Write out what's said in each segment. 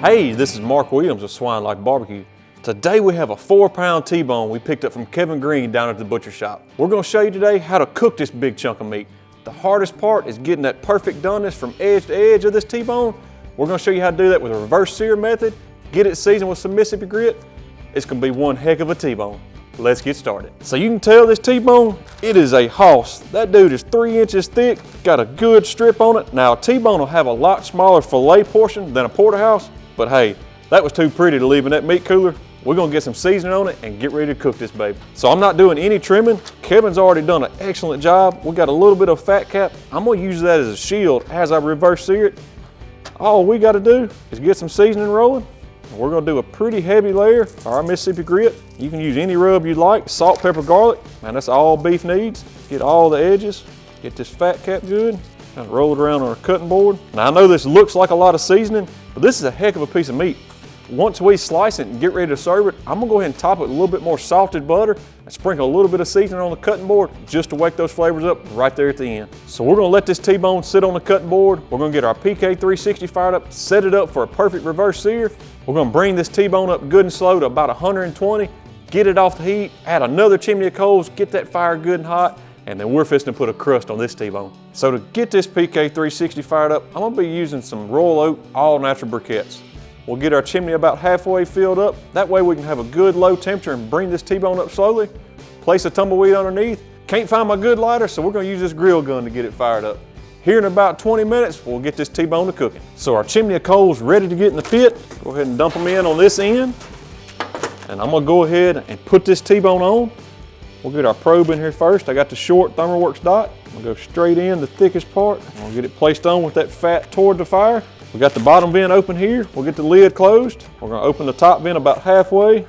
Hey, this is Mark Williams of Swine Like Barbecue. Today we have a 4-pound T-bone we picked up from Kevin Green down at the butcher shop. We're going to show you today how to cook this big chunk of meat. The hardest part is getting that perfect doneness from edge to edge of this T-bone. We're going to show you how to do that with a reverse sear method, get it seasoned with some Mississippi grit. It's going to be one heck of a T-bone. Let's get started. So you can tell this T-bone, it is a hoss. That dude is 3 inches thick, got a good strip on it. Now a T-bone will have a lot smaller fillet portion than a porterhouse, but hey, that was too pretty to leave in that meat cooler. We're gonna get some seasoning on it and get ready to cook this baby. So I'm not doing any trimming. Kevin's already done an excellent job. We got a little bit of fat cap. I'm gonna use that as a shield as I reverse sear it. All we gotta do is get some seasoning rolling. We're gonna do a pretty heavy layer of our Mississippi grit. You can use any rub you like, salt, pepper, garlic, and that's all beef needs. Get all the edges, get this fat cap good, kind of roll it around on a cutting board. Now I know this looks like a lot of seasoning, but this is a heck of a piece of meat. Once we slice it and get ready to serve it, I'm gonna go ahead and top it with a little bit more salted butter and sprinkle a little bit of seasoning on the cutting board just to wake those flavors up right there at the end. So we're gonna let this T-bone sit on the cutting board. We're gonna get our PK 360 fired up, set it up for a perfect reverse sear. We're gonna bring this T-bone up good and slow to about 120, get it off the heat, add another chimney of coals, get that fire good and hot, and then we're fixing to put a crust on this T-bone. So to get this PK 360 fired up, I'm gonna be using some Royal Oak all natural briquettes. We'll get our chimney about halfway filled up. That way we can have a good low temperature and bring this T-bone up slowly. Place a tumbleweed underneath. Can't find my good lighter, so we're gonna use this grill gun to get it fired up. Here in about 20 minutes, we'll get this T-bone to cooking. So our chimney of coals ready to get in the pit. Go ahead and dump them in on this end. And I'm gonna go ahead and put this T-bone on. We'll get our probe in here first. I got the short Thermoworks DOT. I'm gonna go straight in the thickest part. We'll get it placed on with that fat toward the fire. We got the bottom vent open here. We'll get the lid closed. We're gonna open the top vent about halfway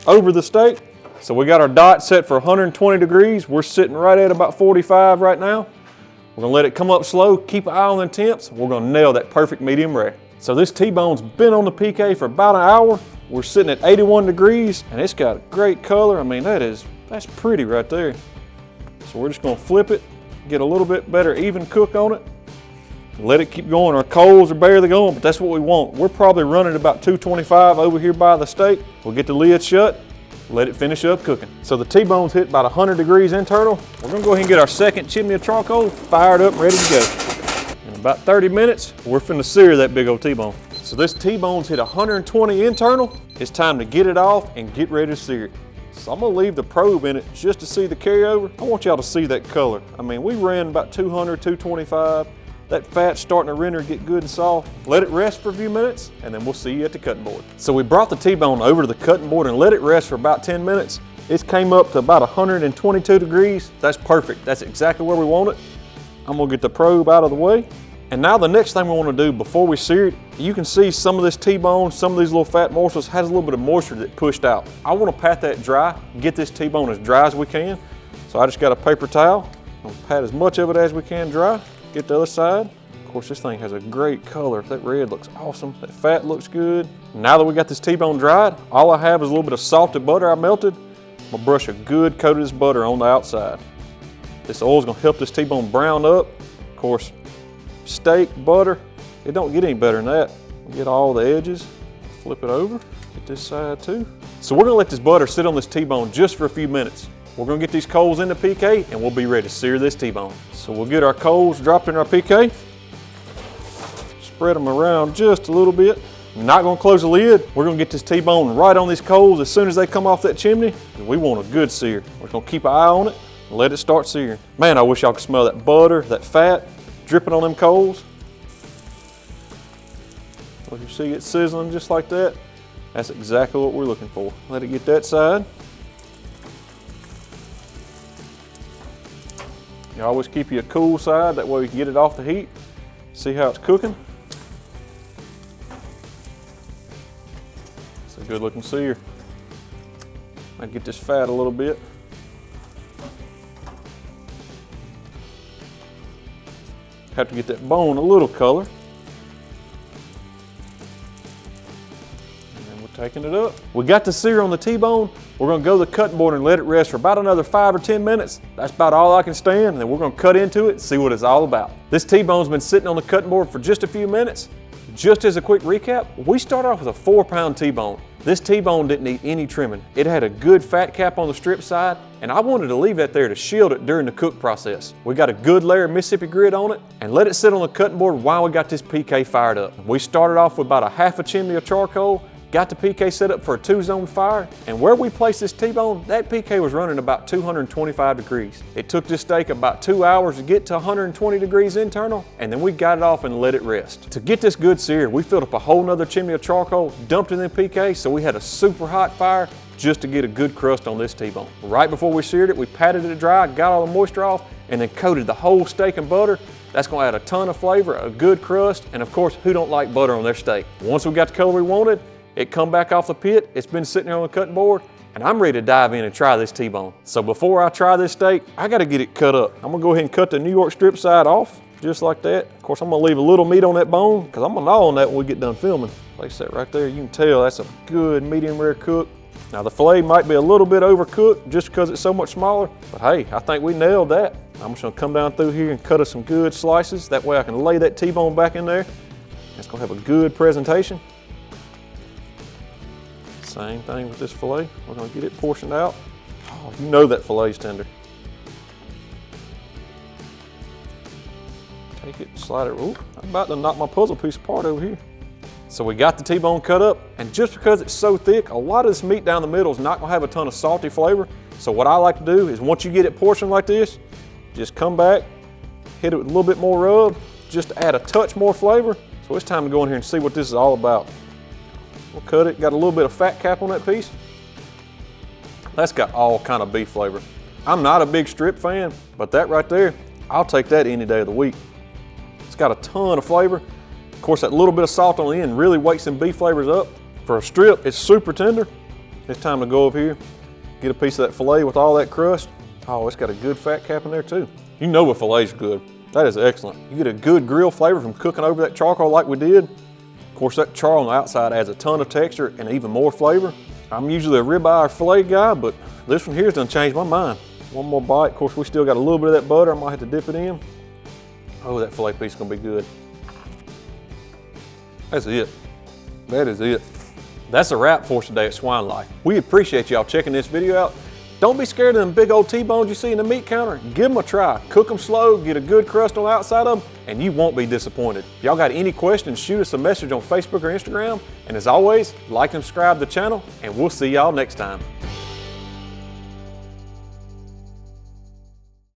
over the steak. So we got our DOT set for 120 degrees. We're sitting right at about 45 right now. We're gonna let it come up slow, keep an eye on the temps. We're gonna nail that perfect medium rare. So this T-bone's been on the PK for about an hour. We're sitting at 81 degrees and it's got a great color. I mean, that's pretty right there. So we're just gonna flip it, get a little bit better even cook on it. Let it keep going. Our coals are barely going, but that's what we want. We're probably running about 225 over here by the steak. We'll get the lid shut, let it finish up cooking. So the T-bone's hit about 100 degrees internal. We're gonna go ahead and get our second chimney of charcoal fired up and ready to go. In about 30 minutes, we're finna sear that big old T-bone. So this T-bone's hit 120 internal. It's time to get it off and get ready to sear it. So I'm gonna leave the probe in it just to see the carryover. I want y'all to see that color. I mean, we ran about 200, 225. That fat's starting to render, get good and soft. Let it rest for a few minutes, and then we'll see you at the cutting board. So we brought the T-bone over to the cutting board and let it rest for about 10 minutes. It came up to about 122 degrees. That's perfect. That's exactly where we want it. I'm gonna get the probe out of the way. And now the next thing we wanna do before we sear it, you can see some of this T-bone, some of these little fat morsels has a little bit of moisture that pushed out. I wanna pat that dry, get this T-bone as dry as we can. So I just got a paper towel. I'm gonna pat as much of it as we can dry. Get the other side. Of course, this thing has a great color. That red looks awesome. That fat looks good. Now that we got this T-bone dried, all I have is a little bit of salted butter I melted. I'm gonna brush a good coat of this butter on the outside. This oil's gonna help this T-bone brown up. Of course, steak, butter, it don't get any better than that. Get all the edges, flip it over, get this side too. So we're gonna let this butter sit on this T-bone just for a few minutes. We're gonna get these coals in the PK and we'll be ready to sear this T-bone. So we'll get our coals dropped in our PK. Spread them around just a little bit. Not gonna close the lid. We're gonna get this T-bone right on these coals as soon as they come off that chimney. We want a good sear. We're gonna keep an eye on it and let it start searing. Man, I wish y'all could smell that butter, that fat dripping on them coals. Well, you see it sizzling just like that. That's exactly what we're looking for. Let it get that side. You always keep you a cool side, that way we can get it off the heat. See how it's cooking. It's a good looking sear. I get this fat a little bit. Have to get that bone a little color. Taking it up. We got the sear on the T-bone. We're gonna go to the cutting board and let it rest for about another 5 or 10 minutes. That's about all I can stand, and then we're gonna cut into it and see what it's all about. This T-bone's been sitting on the cutting board for just a few minutes. Just as a quick recap, we started off with a 4-pound T-bone. This T-bone didn't need any trimming. It had a good fat cap on the strip side, and I wanted to leave that there to shield it during the cook process. We got a good layer of Mississippi grit on it and let it sit on the cutting board while we got this PK fired up. We started off with about a half a chimney of charcoal, got the PK set up for a 2-zone fire, and where we placed this T-bone, that PK was running about 225 degrees. It took this steak about 2 hours to get to 120 degrees internal, and then we got it off and let it rest. To get this good seared, we filled up a whole nother chimney of charcoal, dumped it in the PK, so we had a super hot fire just to get a good crust on this T-bone. Right before we seared it, we patted it dry, got all the moisture off, and then coated the whole steak in butter. That's gonna add a ton of flavor, a good crust, and of course, who don't like butter on their steak? Once we got the color we wanted, it come back off the pit, it's been sitting there on the cutting board, and I'm ready to dive in and try this T-bone. So before I try this steak, I gotta get it cut up. I'm gonna go ahead and cut the New York strip side off, just like that. Of course, I'm gonna leave a little meat on that bone, because I'm gonna gnaw on that when we get done filming. Place that right there, you can tell that's a good medium rare cook. Now the filet might be a little bit overcooked just because it's so much smaller, but hey, I think we nailed that. I'm just gonna come down through here and cut us some good slices. That way I can lay that T-bone back in there. It's gonna have a good presentation. Same thing with this filet. We're gonna get it portioned out. Oh, you know that filet's tender. Take it, slide it. Ooh, I'm about to knock my puzzle piece apart over here. So we got the T-bone cut up, and just because it's so thick, a lot of this meat down the middle is not gonna have a ton of salty flavor. So what I like to do is once you get it portioned like this, just come back, hit it with a little bit more rub, just to add a touch more flavor. So it's time to go in here and see what this is all about. We'll cut it, got a little bit of fat cap on that piece. That's got all kind of beef flavor. I'm not a big strip fan, but that right there, I'll take that any day of the week. It's got a ton of flavor. Of course, that little bit of salt on the end really wakes them beef flavors up. For a strip, it's super tender. It's time to go over here, get a piece of that filet with all that crust. Oh, it's got a good fat cap in there too. You know a filet's good. That is excellent. You get a good grill flavor from cooking over that charcoal like we did. Of course, that char on the outside adds a ton of texture and even more flavor. I'm usually a ribeye or filet guy, but this one here's done changed my mind. One more bite. Of course, we still got a little bit of that butter. I might have to dip it in. Oh, that filet piece is gonna be good. That's it. That is it. That's a wrap for us today at Swine Life. We appreciate y'all checking this video out. Don't be scared of them big old T-bones you see in the meat counter. Give them a try. Cook them slow, get a good crust on the outside of them, and you won't be disappointed. If y'all got any questions, shoot us a message on Facebook or Instagram. And as always, like and subscribe to the channel, and we'll see y'all next time.